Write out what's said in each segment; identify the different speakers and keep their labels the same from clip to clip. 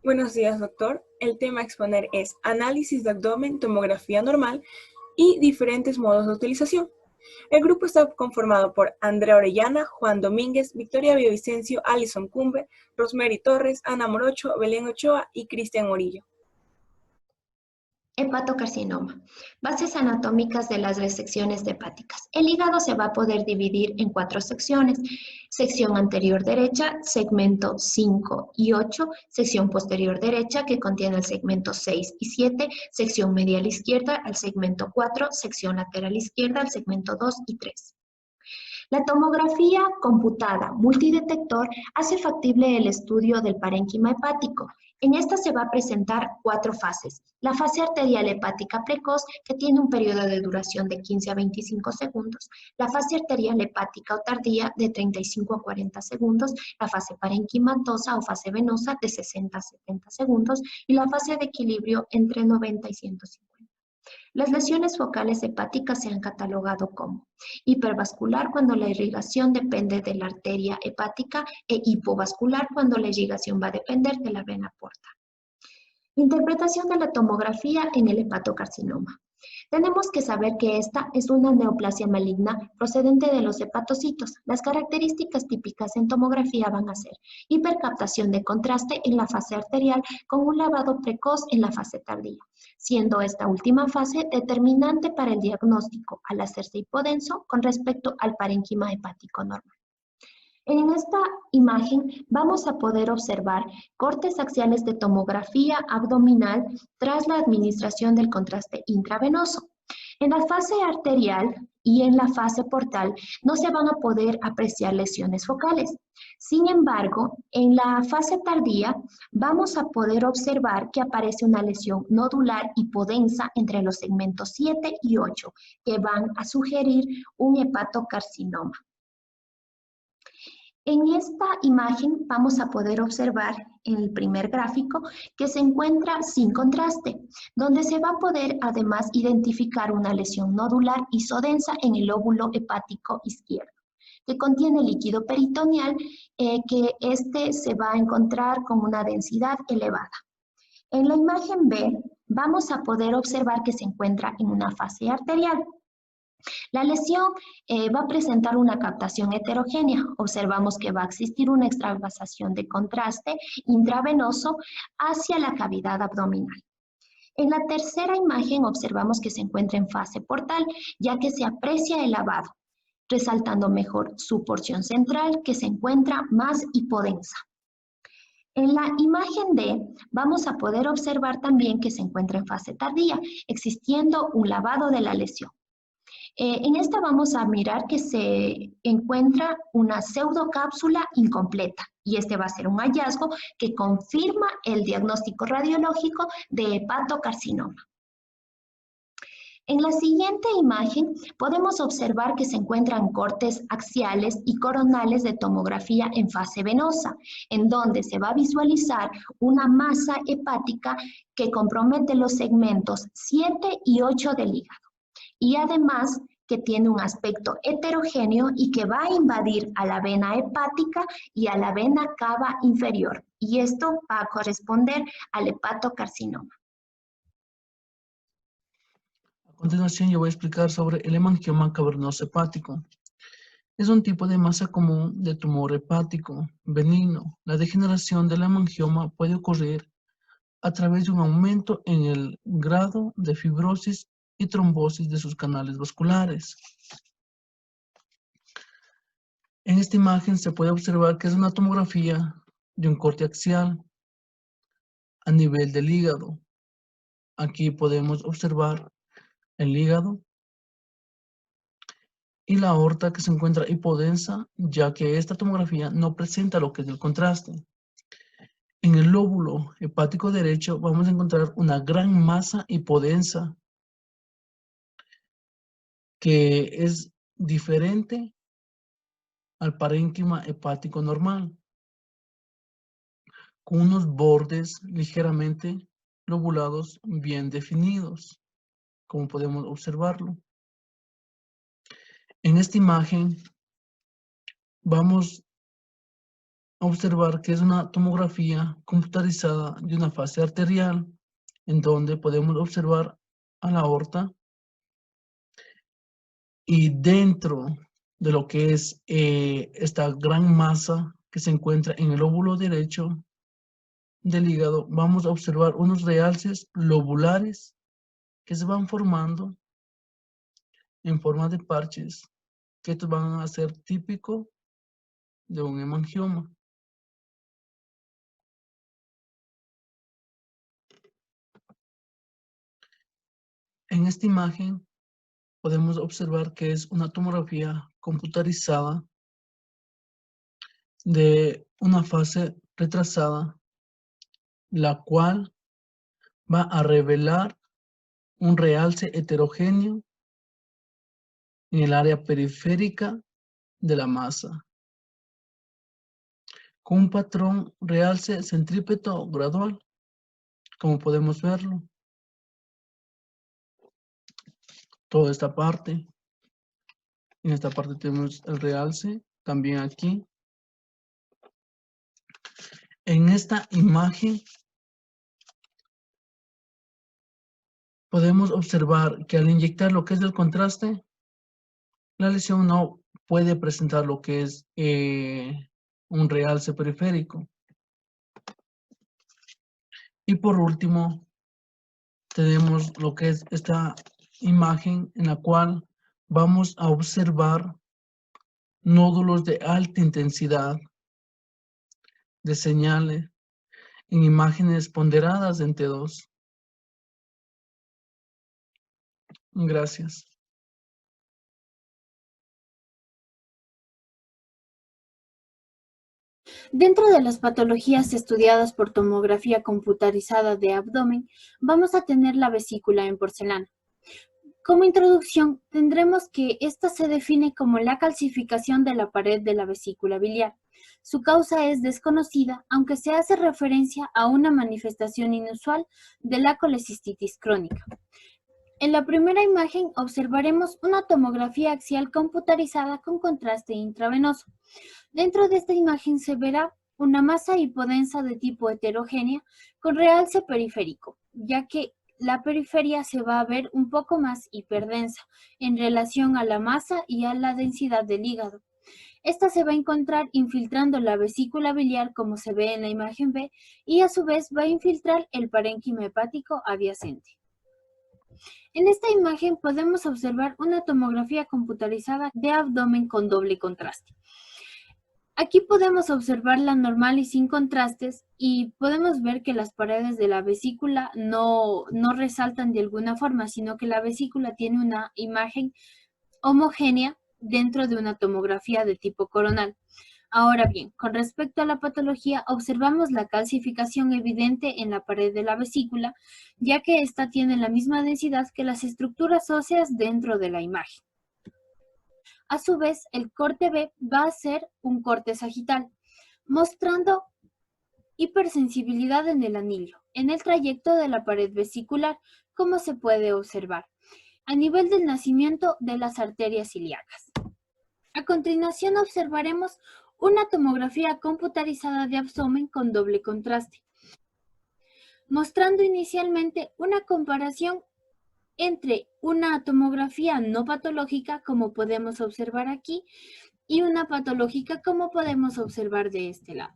Speaker 1: Buenos días, doctor. El tema a exponer es análisis de abdomen, tomografía normal y diferentes modos de utilización. El grupo está conformado por Andrea Orellana, Juan Domínguez, Victoria Villavicencio, Alison Cumbe, Rosemary Torres, Ana Morocho, Belén Ochoa y Cristian Morillo.
Speaker 2: Hepatocarcinoma. Bases anatómicas de las resecciones hepáticas. El hígado se va a poder dividir en 4 secciones. Sección anterior derecha, segmento 5 y 8. Sección posterior derecha, que contiene el segmento 6 y 7. Sección medial izquierda, al segmento 4. Sección lateral izquierda, al segmento 2 y 3. La tomografía computada multidetector hace factible el estudio del parénquima hepático. En esta se va a presentar 4 fases. La fase arterial hepática precoz, que tiene un periodo de duración de 15 a 25 segundos. La fase arterial hepática o tardía, de 35 a 40 segundos. La fase parenquimatosa o fase venosa, de 60 a 70 segundos. Y la fase de equilibrio, entre 90 y 150. Las lesiones focales hepáticas se han catalogado como hipervascular cuando la irrigación depende de la arteria hepática e hipovascular cuando la irrigación va a depender de la vena porta. Interpretación de la tomografía en el hepatocarcinoma. Tenemos que saber que esta es una neoplasia maligna procedente de los hepatocitos. Las características típicas en tomografía van a ser hipercaptación de contraste en la fase arterial con un lavado precoz en la fase tardía, siendo esta última fase determinante para el diagnóstico al hacerse hipodenso con respecto al parénquima hepático normal. En esta imagen vamos a poder observar cortes axiales de tomografía abdominal tras la administración del contraste intravenoso. En la fase arterial y en la fase portal no se van a poder apreciar lesiones focales. Sin embargo, en la fase tardía vamos a poder observar que aparece una lesión nodular hipodensa entre los segmentos 7 y 8 que van a sugerir un hepatocarcinoma. En esta imagen vamos a poder observar en el primer gráfico que se encuentra sin contraste, donde se va a poder además identificar una lesión nodular isodensa en el lóbulo hepático izquierdo, que contiene líquido peritoneal, que este se va a encontrar con una densidad elevada. En la imagen B vamos a poder observar que se encuentra en una fase arterial. La lesión va a presentar una captación heterogénea. Observamos que va a existir una extravasación de contraste intravenoso hacia la cavidad abdominal. En la tercera imagen observamos que se encuentra en fase portal, ya que se aprecia el lavado, resaltando mejor su porción central, que se encuentra más hipodensa. En la imagen D vamos a poder observar también que se encuentra en fase tardía, existiendo un lavado de la lesión. En esta vamos a mirar que se encuentra una pseudocápsula incompleta y este va a ser un hallazgo que confirma el diagnóstico radiológico de hepatocarcinoma. En la siguiente imagen podemos observar que se encuentran cortes axiales y coronales de tomografía en fase venosa, en donde se va a visualizar una masa hepática que compromete los segmentos 7 y 8 del hígado. Y además que tiene un aspecto heterogéneo y que va a invadir a la vena hepática y a la vena cava inferior. Y esto va a corresponder al hepatocarcinoma.
Speaker 3: A continuación yo voy a explicar sobre el hemangioma cavernoso hepático. Es un tipo de masa común de tumor hepático benigno. La degeneración del hemangioma puede ocurrir a través de un aumento en el grado de fibrosis y trombosis de sus canales vasculares. En esta imagen se puede observar que es una tomografía de un corte axial a nivel del hígado. Aquí podemos observar el hígado y la aorta, que se encuentra hipodensa, ya que esta tomografía no presenta lo que es el contraste. En el lóbulo hepático derecho vamos a encontrar una gran masa hipodensa que es diferente al parénquima hepático normal, con unos bordes ligeramente lobulados bien definidos, como podemos observarlo. En esta imagen vamos observar que es una tomografía computarizada de una fase arterial, en donde podemos observar a la aorta y dentro de lo que es esta gran masa que se encuentra en el lóbulo derecho del hígado, vamos a observar unos realces lobulares que se van formando en forma de parches, que estos van a ser típicos de un hemangioma. En esta imagen podemos observar que es una tomografía computarizada de una fase retrasada, la cual va a revelar un realce heterogéneo en el área periférica de la masa, con un patrón realce centrípeto gradual, como podemos verlo. Toda esta parte, en esta parte tenemos el realce, también aquí. En esta imagen podemos observar que al inyectar lo que es el contraste, la lesión no puede presentar lo que es un realce periférico. Y por último, tenemos lo que es esta imagen en la cual vamos a observar nódulos de alta intensidad de señales en imágenes ponderadas en T2. Gracias.
Speaker 4: Dentro de las patologías estudiadas por tomografía computarizada de abdomen, vamos a tener la vesícula en porcelana. Como introducción, tendremos que esta se define como la calcificación de la pared de la vesícula biliar. Su causa es desconocida, aunque se hace referencia a una manifestación inusual de la colecistitis crónica. En la primera imagen observaremos una tomografía axial computarizada con contraste intravenoso. Dentro de esta imagen se verá una masa hipodensa de tipo heterogénea con realce periférico, ya que la periferia se va a ver un poco más hiperdensa en relación a la masa y a la densidad del hígado. Esta se va a encontrar infiltrando la vesícula biliar como se ve en la imagen B y a su vez va a infiltrar el parénquima hepático adyacente. En esta imagen podemos observar una tomografía computarizada de abdomen con doble contraste. Aquí podemos observar la normal y sin contrastes y podemos ver que las paredes de la vesícula no resaltan de alguna forma, sino que la vesícula tiene una imagen homogénea dentro de una tomografía de tipo coronal. Ahora bien, con respecto a la patología, observamos la calcificación evidente en la pared de la vesícula, ya que ésta tiene la misma densidad que las estructuras óseas dentro de la imagen. A su vez, el corte B va a ser un corte sagital, mostrando hipersensibilidad en el anillo, en el trayecto de la pared vesicular, como se puede observar, a nivel del nacimiento de las arterias ilíacas. A continuación observaremos una tomografía computarizada de abdomen con doble contraste, mostrando inicialmente una comparación entre una tomografía no patológica, como podemos observar aquí, y una patológica, como podemos observar de este lado.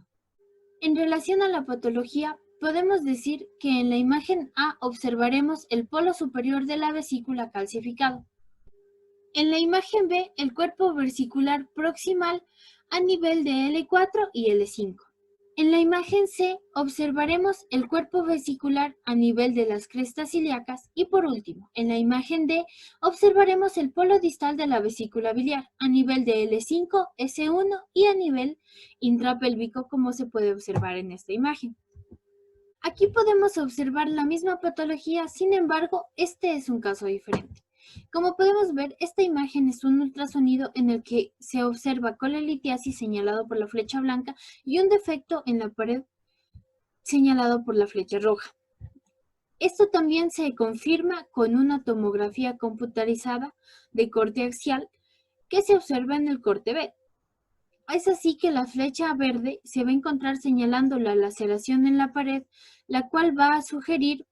Speaker 4: En relación a la patología, podemos decir que en la imagen A observaremos el polo superior de la vesícula calcificado. En la imagen B, el cuerpo vesicular proximal a nivel de L4 y L5. En la imagen C observaremos el cuerpo vesicular a nivel de las crestas ilíacas y por último, en la imagen D observaremos el polo distal de la vesícula biliar a nivel de L5, S1 y a nivel intrapélvico como se puede observar en esta imagen. Aquí podemos observar la misma patología, sin embargo, este es un caso diferente. Como podemos ver, esta imagen es un ultrasonido en el que se observa colelitiasis señalado por la flecha blanca y un defecto en la pared señalado por la flecha roja. Esto también se confirma con una tomografía computarizada de corte axial que se observa en el corte B. Es así que la flecha verde se va a encontrar señalando la laceración en la pared, la cual va a sugerir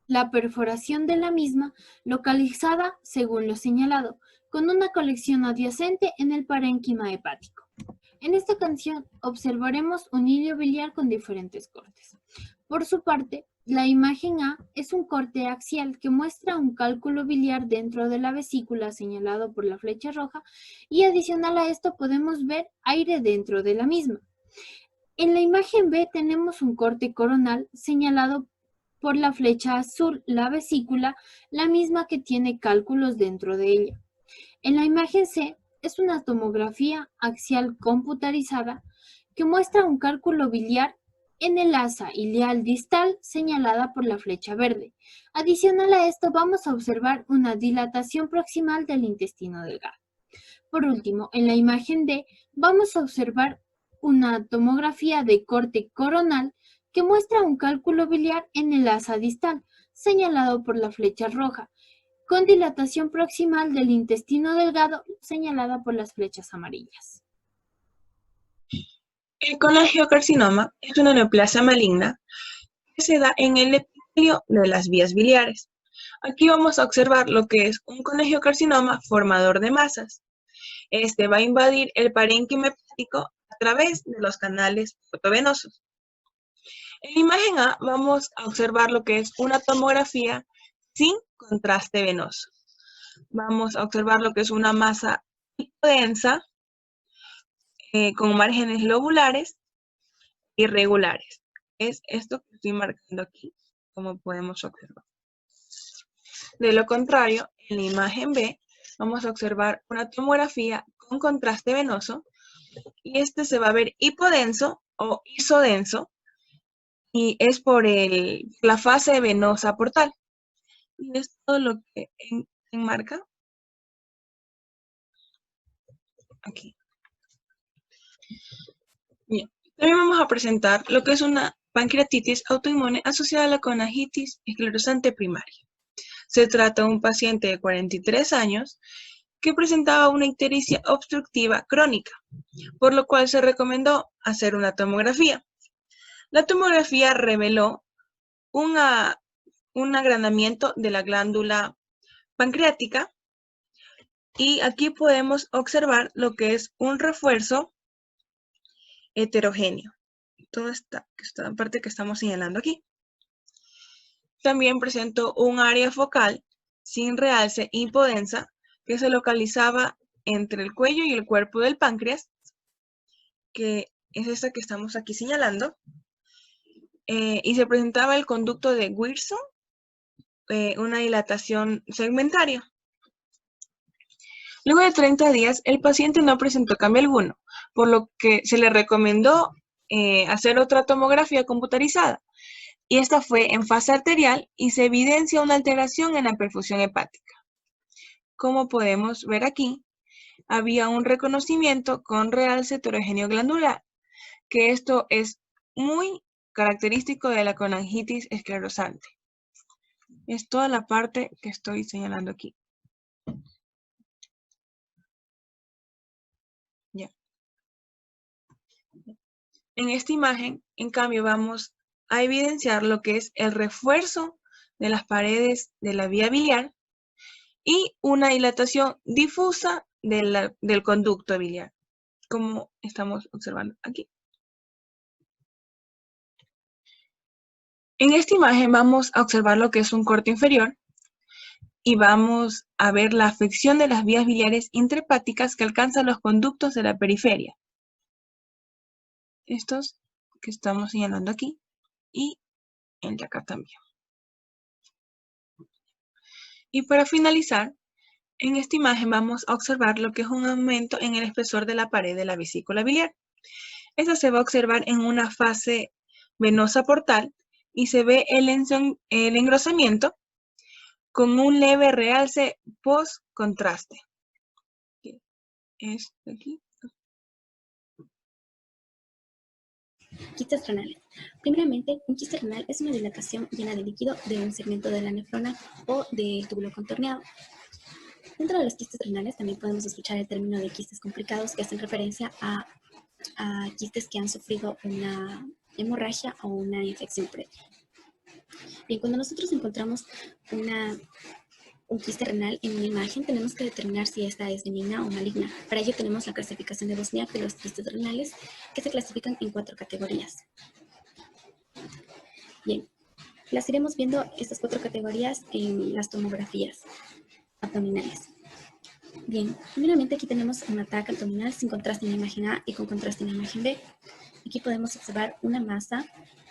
Speaker 4: la perforación de la misma localizada según lo señalado, con una colección adyacente en el parénquima hepático. En esta canción observaremos un hilo biliar con diferentes cortes. Por su parte, la imagen A es un corte axial que muestra un cálculo biliar dentro de la vesícula señalado por la flecha roja y adicional a esto podemos ver aire dentro de la misma. En la imagen B tenemos un corte coronal señalado por la flecha azul, la vesícula, la misma que tiene cálculos dentro de ella. En la imagen C es una tomografía axial computarizada que muestra un cálculo biliar en el asa ileal distal señalada por la flecha verde. Adicional a esto vamos a observar una dilatación proximal del intestino delgado. Por último, en la imagen D vamos a observar una tomografía de corte coronal que muestra un cálculo biliar en el asa distal señalado por la flecha roja, con dilatación proximal del intestino delgado señalada por las flechas amarillas.
Speaker 1: El colangiocarcinoma es una neoplasia maligna que se da en el epitelio de las vías biliares. Aquí vamos a observar lo que es un colangiocarcinoma formador de masas. Este va a invadir el parénquima hepático a través de los canales portovenosos. En la imagen A vamos a observar lo que es una tomografía sin contraste venoso. Vamos a observar lo que es una masa hipodensa con márgenes lobulares irregulares. Es esto que estoy marcando aquí, como podemos observar. De lo contrario, en la imagen B vamos a observar una tomografía con contraste venoso y este se va a ver hipodenso o isodenso y es por la fase venosa portal. Y es todo lo que enmarca aquí. Bien. También vamos a presentar lo que es una pancreatitis autoinmune asociada a la conagitis esclerosante primaria. Se trata de un paciente de 43 años que presentaba una ictericia obstructiva crónica, por lo cual se recomendó hacer una tomografía. La tomografía reveló un agranamiento de la glándula pancreática y aquí podemos observar lo que es un refuerzo heterogéneo. Toda esta parte que estamos señalando aquí. También presentó un área focal sin realce hipodensa que se localizaba entre el cuello y el cuerpo del páncreas, que es esta que estamos aquí señalando, y se presentaba el conducto de Wilson, una dilatación segmentaria. Luego de 30 días, el paciente no presentó cambio alguno, por lo que se le recomendó hacer otra tomografía computarizada, y esta fue en fase arterial y se evidencia una alteración en la perfusión hepática. Como podemos ver aquí, había un reconocimiento con realce heterogéneo glandular, que esto es muy característico de la colangitis esclerosante. Es toda la parte que estoy señalando aquí. Ya. En esta imagen, en cambio, vamos a evidenciar lo que es el refuerzo de las paredes de la vía biliar y una dilatación difusa del conducto biliar, como estamos observando aquí. En esta imagen vamos a observar lo que es un corte inferior y vamos a ver la afección de las vías biliares intrahepáticas que alcanzan los conductos de la periferia. Estos que estamos señalando aquí y el de acá también. Y para finalizar, en esta imagen vamos a observar lo que es un aumento en el espesor de la pared de la vesícula biliar. Esto se va a observar en una fase venosa portal y se ve el engrosamiento con un leve realce post-contraste. Es aquí.
Speaker 5: Quistes renales. Primeramente, un quiste renal es una dilatación llena de líquido de un segmento de la nefrona o del túbulo contorneado. Dentro de los quistes renales también podemos escuchar el término de quistes complicados que hacen referencia a a quistes que han sufrido una hemorragia o una infección previa. Bien, cuando nosotros encontramos un quiste renal en una imagen, tenemos que determinar si esta es benigna o maligna. Para ello tenemos la clasificación de Wozniak de los quistes renales, que se clasifican en 4 categorías. Bien, las iremos viendo estas 4 categorías en las tomografías abdominales. Bien, primeramente aquí tenemos un ataque abdominal sin contraste en la imagen A y con contraste en la imagen B. Aquí podemos observar una masa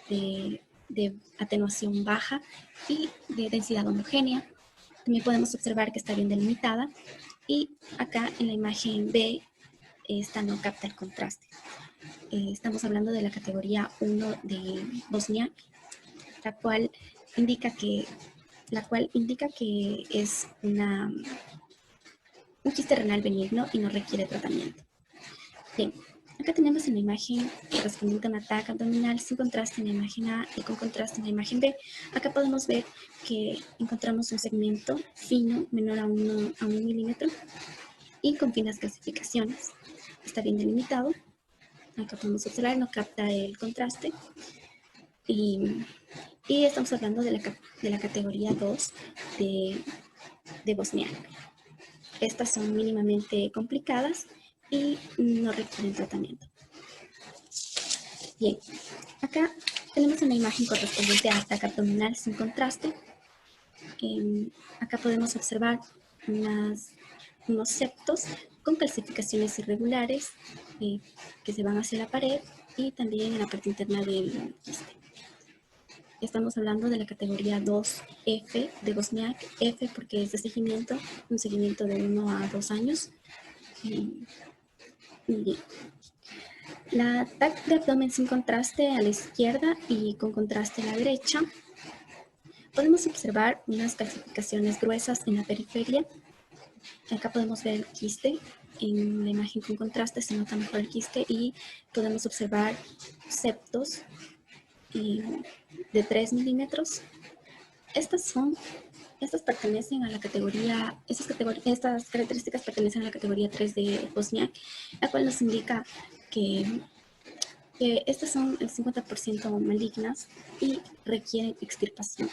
Speaker 5: de atenuación baja y de densidad homogénea. También podemos observar que está bien delimitada y acá en la imagen B esta no capta el contraste. Estamos hablando de la categoría 1 de Wozniak, la cual indica que es un quiste renal benigno y no requiere tratamiento. Bien, acá tenemos en la imagen correspondiente a un ataque abdominal sin contraste en la imagen A y con contraste en la imagen B. Acá podemos ver que encontramos un segmento fino menor a 1 milímetro y con finas calcificaciones. Está bien delimitado. Acá podemos observar, no capta el contraste. Y estamos hablando de la categoría 2 de Wozniak. Estas son mínimamente complicadas y no requieren tratamiento. Bien, acá tenemos una imagen correspondiente a ataque abdominal sin contraste. Acá podemos observar unos septos con calcificaciones irregulares que se van hacia la pared y también en la parte interna del quiste. Estamos hablando de la categoría 2F de Wozniak, F porque es de seguimiento, un seguimiento de 1 a 2 años. Bien. La TAC de abdomen sin contraste a la izquierda y con contraste a la derecha. Podemos observar unas calcificaciones gruesas en la periferia. Acá podemos ver el quiste. En la imagen con contraste se nota mejor el quiste y podemos observar septos de 3 milímetros. Estas pertenecen a la categoría, estas características pertenecen a la categoría 3 de Wozniak, la cual nos indica que estas son el 50% malignas y requieren extirpación.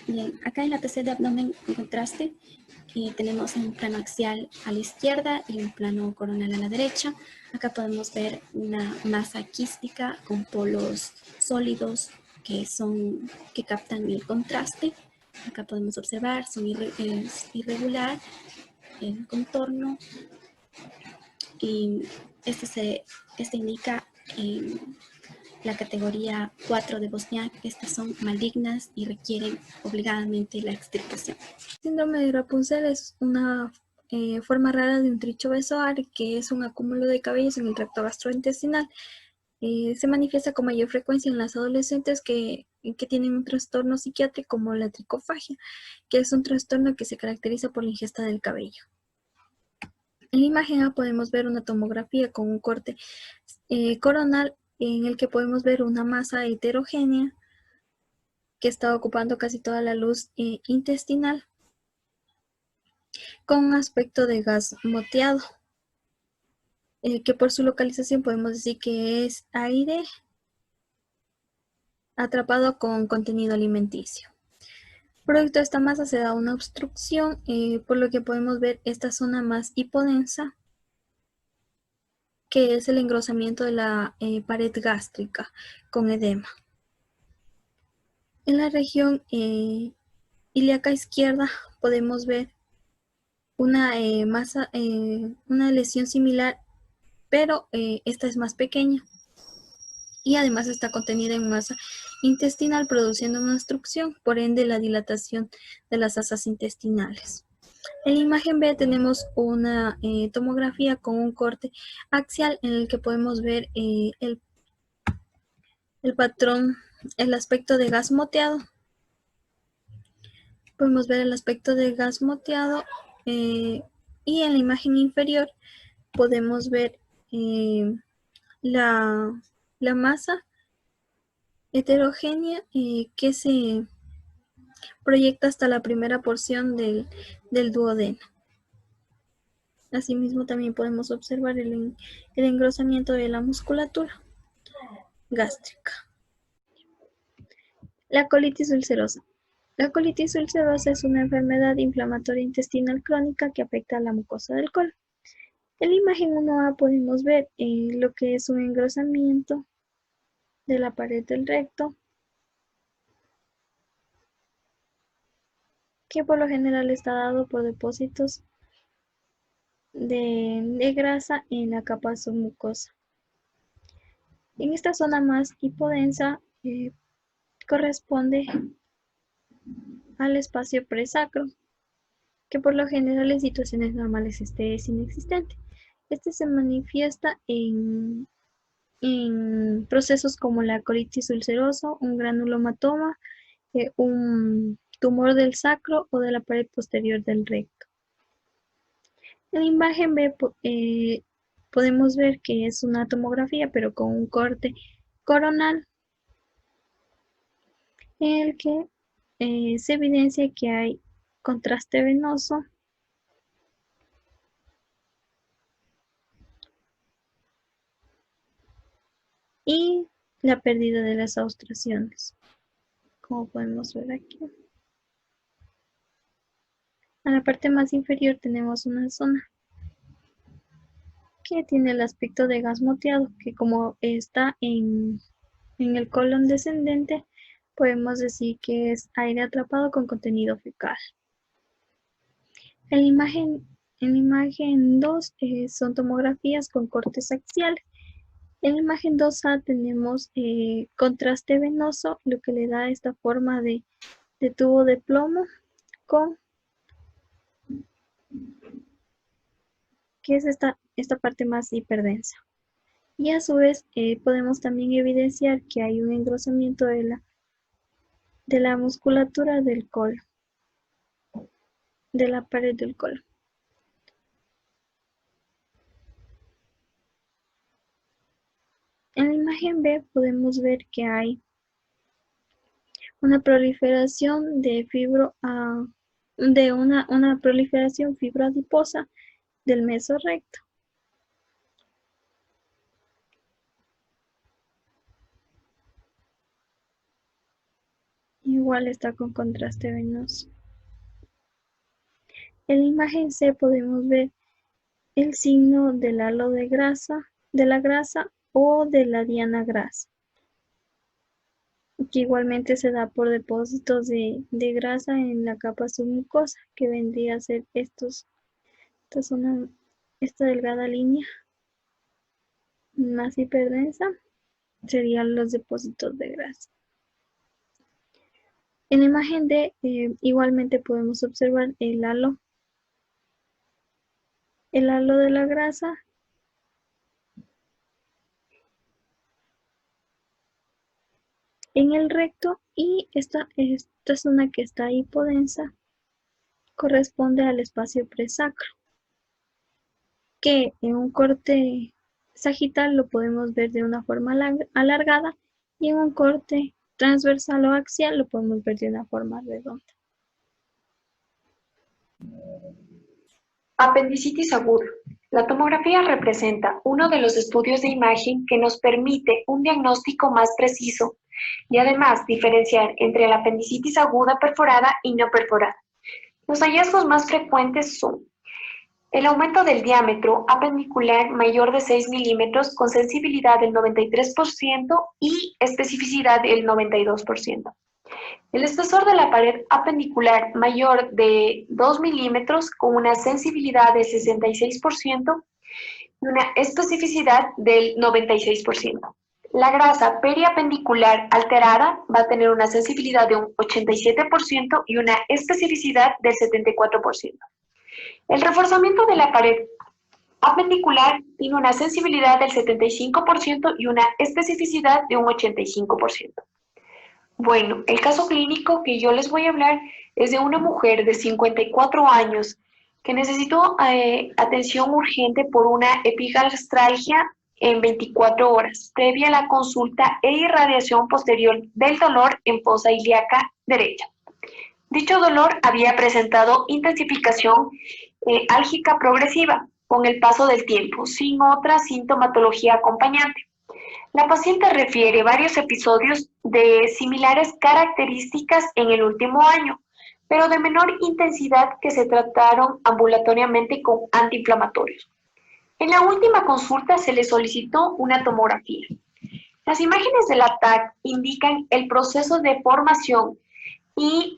Speaker 5: Bien, acá en la TC de abdomen en contraste tenemos un plano axial a la izquierda y un plano coronal a la derecha. Acá podemos ver una masa quística con polos sólidos que captan el contraste. Acá podemos observar, es irregular el contorno y este indica la categoría 4 de Wozniak. Estas son malignas y requieren obligadamente la extirpación.
Speaker 6: Síndrome de Rapunzel es una forma rara de un trichobezoar, que es un acúmulo de cabellos en el tracto gastrointestinal. Se manifiesta con mayor frecuencia en las adolescentes que tienen un trastorno psiquiátrico como la tricofagia, que es un trastorno que se caracteriza por la ingesta del cabello. En la imagen A podemos ver una tomografía con un corte coronal en el que podemos ver una masa heterogénea que está ocupando casi toda la luz intestinal con un aspecto de gas moteado, que por su localización podemos decir que es aire atrapado con contenido alimenticio. Producto de esta masa se da una obstrucción, por lo que podemos ver esta zona más hipodensa, que es el engrosamiento de la pared gástrica con edema. En la región ilíaca izquierda podemos ver una lesión similar, pero esta es más pequeña y además está contenida en masa intestinal, produciendo una obstrucción, por ende la dilatación de las asas intestinales. En la imagen B tenemos una tomografía con un corte axial en el que podemos ver el patrón, el aspecto de gas moteado. Podemos ver el aspecto de gas moteado y en la imagen inferior podemos ver la masa heterogénea que se proyecta hasta la primera porción del duodeno. Asimismo, también podemos observar el engrosamiento de la musculatura gástrica. La colitis ulcerosa. La colitis ulcerosa es una enfermedad inflamatoria intestinal crónica que afecta a la mucosa del colon. En la imagen 1A podemos ver lo que es un engrosamiento de la pared del recto, que por lo general está dado por depósitos de grasa en la capa submucosa. En esta zona más hipodensa corresponde al espacio presacro, que por lo general en situaciones normales es inexistente. Este se manifiesta en procesos como la colitis ulcerosa, un granulomatoma, un tumor del sacro o de la pared posterior del recto. En la imagen B podemos ver que es una tomografía, pero con un corte coronal, en el que se evidencia que hay contraste venoso y la pérdida de las austraciones, como podemos ver aquí. A la parte más inferior tenemos una zona que tiene el aspecto de gas moteado, que como está en el colon descendente, podemos decir que es aire atrapado con contenido fecal. En la imagen 2 son tomografías con cortes axiales. En la imagen 2A tenemos contraste venoso, lo que le da esta forma de tubo de plomo con que es esta parte más hiperdensa. Y a su vez podemos también evidenciar que hay un engrosamiento de la musculatura del colon, de la pared del colon. En la imagen B podemos ver que hay una proliferación de una proliferación fibroadiposa del mesorrecto. Igual está con contraste venoso. En la imagen C podemos ver el signo del halo de la grasa o de la diana grasa, que igualmente se da por depósitos de grasa en la capa submucosa, que vendría a ser esta delgada línea más hiperdensa, serían los depósitos de grasa. En la imagen D igualmente podemos observar el halo de la grasa en el recto, y esta zona que está hipodensa corresponde al espacio presacro, que en un corte sagital lo podemos ver de una forma alargada, y en un corte transversal o axial lo podemos ver de una forma redonda.
Speaker 7: Apendicitis aguda. La tomografía representa uno de los estudios de imagen que nos permite un diagnóstico más preciso y además diferenciar entre la apendicitis aguda perforada y no perforada. Los hallazgos más frecuentes son el aumento del diámetro apendicular mayor de 6 milímetros con sensibilidad del 93% y especificidad del 92%. El espesor de la pared apendicular mayor de 2 milímetros con una sensibilidad del 66% y una especificidad del 96%. La grasa periapendicular alterada va a tener una sensibilidad de un 87% y una especificidad del 74%. El reforzamiento de la pared apendicular tiene una sensibilidad del 75% y una especificidad de un 85%. Bueno, el caso clínico que yo les voy a hablar es de una mujer de 54 años que necesitó atención urgente por una epigastralgia en 24 horas, previa a la consulta e irradiación posterior del dolor en fosa ilíaca derecha. Dicho dolor había presentado intensificación álgica progresiva, con el paso del tiempo, sin otra sintomatología acompañante. La paciente refiere varios episodios de similares características en el último año, pero de menor intensidad, que se trataron ambulatoriamente con antiinflamatorios. En la última consulta se le solicitó una tomografía. Las imágenes del ATAC indican el proceso de formación y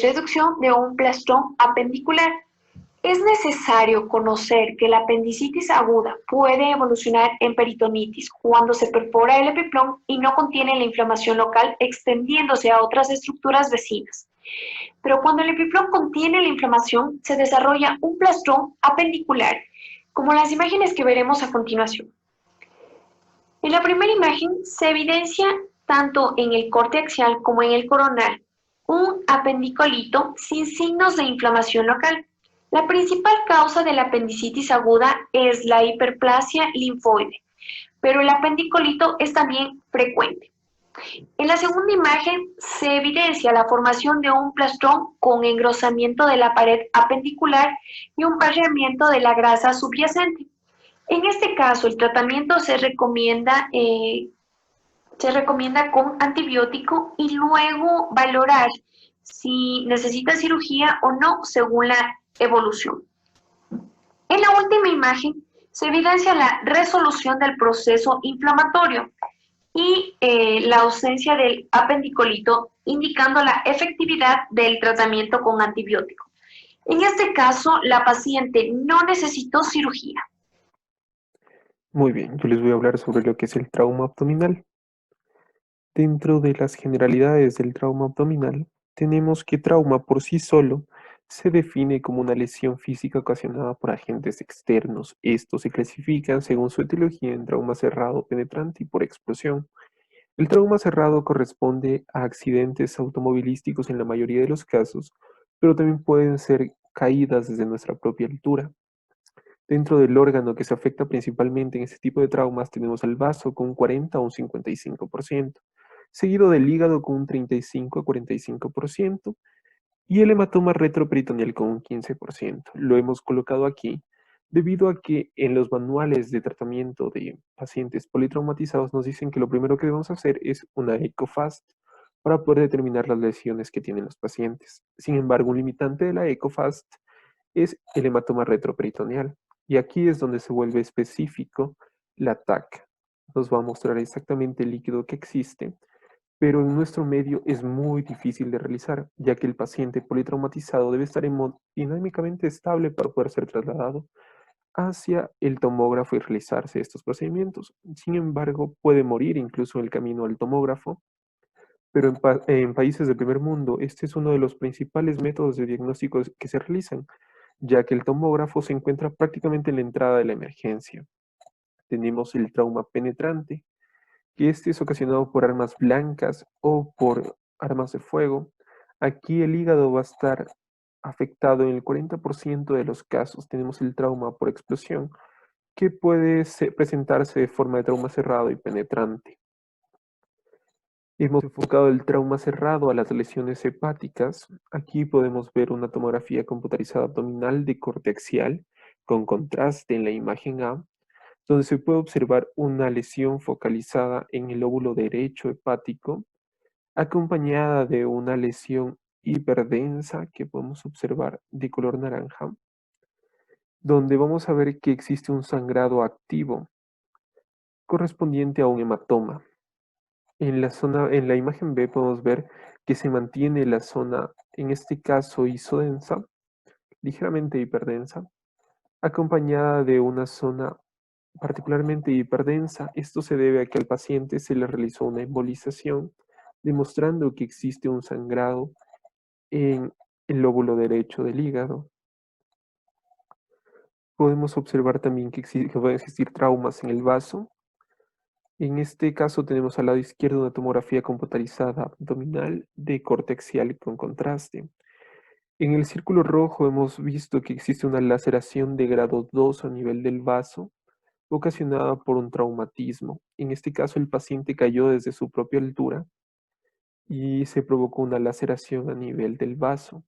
Speaker 7: reducción de un plastrón apendicular. Es necesario conocer que la apendicitis aguda puede evolucionar en peritonitis cuando se perfora el epiplón y no contiene la inflamación local extendiéndose a otras estructuras vecinas. Pero cuando el epiplón contiene la inflamación, se desarrolla un plastrón apendicular, como las imágenes que veremos a continuación. En la primera imagen se evidencia tanto en el corte axial como en el coronal un apendicolito sin signos de inflamación local. La principal causa de la apendicitis aguda es la hiperplasia linfoide, pero el apendicolito es también frecuente. En la segunda imagen se evidencia la formación de un plastrón con engrosamiento de la pared apendicular y un barrimiento de la grasa subyacente. En este caso, el tratamiento se recomienda con antibiótico y luego valorar si necesita cirugía o no según la evolución. En la última imagen se evidencia la resolución del proceso inflamatorio y la ausencia del apendicolito, indicando la efectividad del tratamiento con antibiótico. En este caso, la paciente no necesitó cirugía.
Speaker 8: Muy bien, yo les voy a hablar sobre lo que es el trauma abdominal. Dentro de las generalidades del trauma abdominal, tenemos que trauma por sí solo se define como una lesión física ocasionada por agentes externos. Estos se clasifican según su etiología en trauma cerrado, penetrante y por explosión. El trauma cerrado corresponde a accidentes automovilísticos en la mayoría de los casos, pero también pueden ser caídas desde nuestra propia altura. Dentro del órgano que se afecta principalmente en este tipo de traumas tenemos al vaso con un 40 o un 55%, seguido del hígado con un 35 a 45% y el hematoma retroperitoneal con un 15%. Lo hemos colocado aquí debido a que en los manuales de tratamiento de pacientes politraumatizados nos dicen que lo primero que debemos hacer es una ECOFAST para poder determinar las lesiones que tienen los pacientes. Sin embargo, un limitante de la ECOFAST es el hematoma retroperitoneal. Y aquí es donde se vuelve específico la TAC. Nos va a mostrar exactamente el líquido que existe, pero en nuestro medio es muy difícil de realizar, ya que el paciente politraumatizado debe estar hemodinámicamente estable para poder ser trasladado hacia el tomógrafo y realizarse estos procedimientos. Sin embargo, puede morir incluso en el camino al tomógrafo, pero en países del primer mundo, este es uno de los principales métodos de diagnóstico que se realizan, ya que el tomógrafo se encuentra prácticamente en la entrada de la emergencia. Tenemos el trauma penetrante, que este es ocasionado por armas blancas o por armas de fuego. Aquí el hígado va a estar afectado en el 40% de los casos. Tenemos el trauma por explosión, que puede presentarse de forma de trauma cerrado y penetrante. Hemos enfocado el trauma cerrado a las lesiones hepáticas. Aquí podemos ver una tomografía computarizada abdominal de corte axial con contraste en la imagen A, donde se puede observar una lesión focalizada en el lóbulo derecho hepático, acompañada de una lesión hiperdensa que podemos observar de color naranja, donde vamos a ver que existe un sangrado activo correspondiente a un hematoma. En la imagen B podemos ver que se mantiene la zona, en este caso isodensa, ligeramente hiperdensa, acompañada de una zona particularmente hiperdensa. Esto se debe a que al paciente se le realizó una embolización, demostrando que existe un sangrado en el lóbulo derecho del hígado. Podemos observar también que pueden existir traumas en el vaso. En este caso tenemos al lado izquierdo una tomografía computarizada abdominal de corte axial con contraste. En el círculo rojo hemos visto que existe una laceración de grado 2 a nivel del vaso, ocasionada por un traumatismo. En este caso el paciente cayó desde su propia altura y se provocó una laceración a nivel del vaso.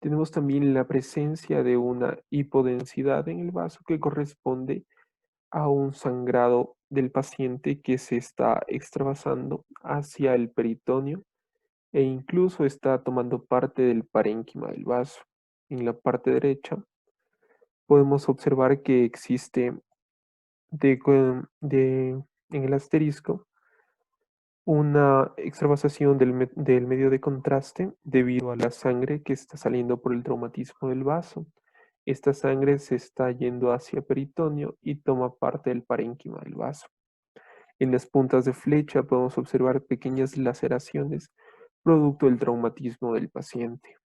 Speaker 8: Tenemos también la presencia de una hipodensidad en el vaso que corresponde a un sangrado del paciente que se está extravasando hacia el peritoneo e incluso está tomando parte del parénquima del vaso. En la parte derecha podemos observar que existe en el asterisco una extravasación del medio de contraste debido a la sangre que está saliendo por el traumatismo del vaso. Esta sangre se está yendo hacia peritoneo y toma parte del parénquima del vaso. En las puntas de flecha podemos observar pequeñas laceraciones producto del traumatismo del paciente.